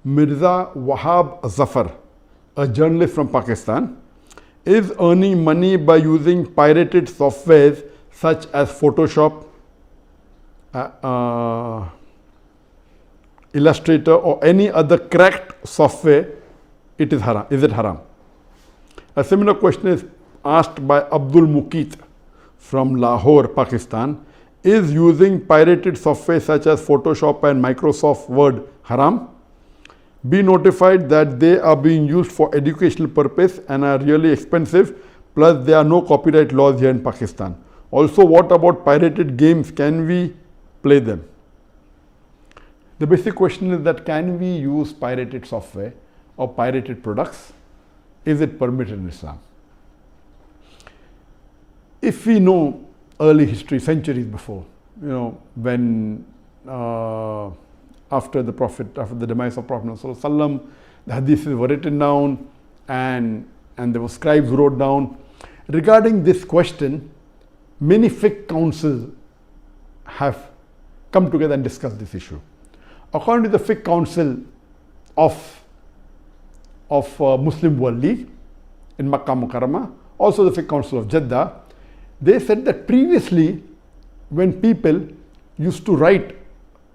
Mirza Wahab Zafar, a journalist from Pakistan, is earning money by using pirated softwares such as Photoshop, Illustrator, or any other cracked software. It is haram. Is it haram? A similar question is asked by Abdul Muqit from Lahore, Pakistan. Is using pirated software such as Photoshop and Microsoft Word haram? Be notified that they are being used for educational purpose and are really expensive, plus there are no copyright laws here in Pakistan. Also, what about pirated games? Can we play them? The basic question is that can we use pirated software or pirated products? Is it permitted in Islam? If we know early history, centuries before, when after the demise of Prophet ﷺ, the hadiths were written down and there were scribes who wrote down. Regarding this question, many fiqh councils have come together and discussed this issue. According to the fiqh council of Muslim World League in Makkah Mukarramah, also the fiqh council of Jeddah, they said that previously when people used to write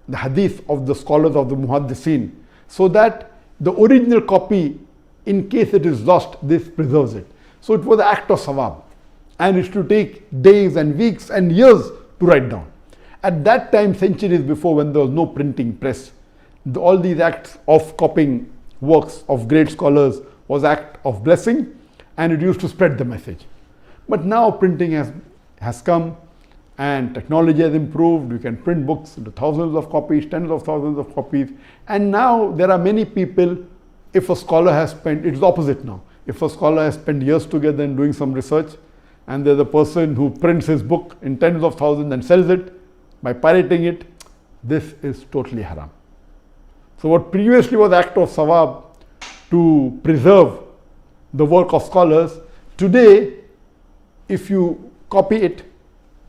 the hadith of the scholars of the muhaddithin, so that the original copy, in case it is lost, this preserves it. So it was an act of sawab, and it used to take days and weeks and years to write down. At that time, centuries before, when there was no printing press, all these acts of copying works of great scholars was act of blessing, and it used to spread the message. But now printing has come and technology has improved. You can print books into thousands of copies, tens of thousands of copies. And now there are many people, if a scholar has spent, it's the opposite now. If a scholar has spent years together in doing some research, and there's a person who prints his book in tens of thousands and sells it by pirating it, this is totally haram. So what previously was act of sawab to preserve the work of scholars, today if you copy it,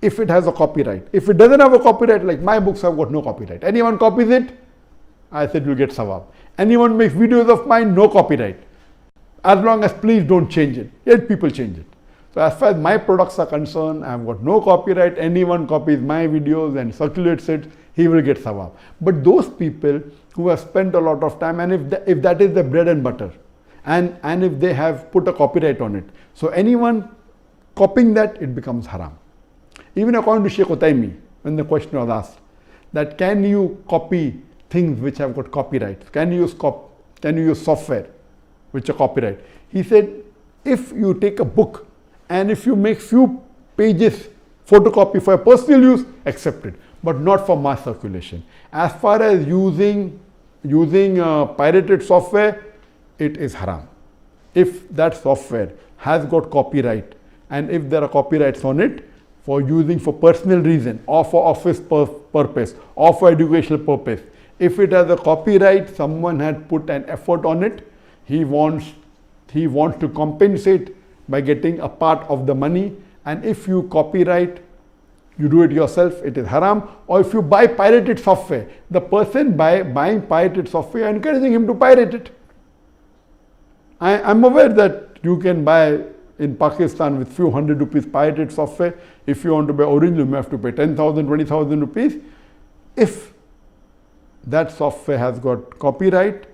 if it has a copyright, if it doesn't have a copyright, like my books have got no copyright, anyone copies it, I said you'll get sawab. Anyone makes videos of mine, no copyright. As long as please don't change it, yet people change it. So as far as my products are concerned, I've got no copyright. Anyone copies my videos and circulates it, he will get sawab. But those people who have spent a lot of time, and if that is the bread and butter, and if they have put a copyright on it, so anyone copying that, it becomes haram. Even according to Sheikh Utaymi, when the question was asked, that can you copy things which have got copyright? Can you use software which are copyright? He said, if you take a book and if you make few pages photocopy for personal use, accept it, but not for mass circulation. As far as using pirated software, it is haram. If that software has got copyright, and if there are copyrights on it for using for personal reason or for office purpose or for educational purpose, if it has a copyright, someone had put an effort on it, he wants to compensate by getting a part of the money. And if you copyright, you do it yourself, it is haram. Or if you buy pirated software, the person buying pirated software, encouraging him to pirate it. I'm aware that you can buy in Pakistan with few hundred rupees pirated software. If you want to buy original, you have to pay 10,000, 20,000 rupees. If that software has got copyright,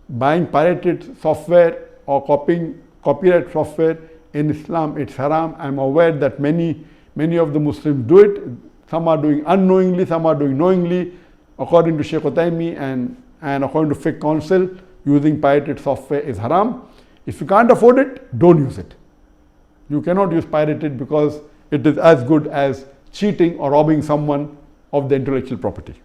buying pirated software or copying copyright software in Islam, it's haram. I'm aware that many of the Muslims do it. Some are doing unknowingly, some are doing knowingly. According to Sheikh Utaymi and according to fiqh council, using pirated software is haram. If you can't afford it, don't use it. You cannot use pirated because it is as good as cheating or robbing someone of the intellectual property.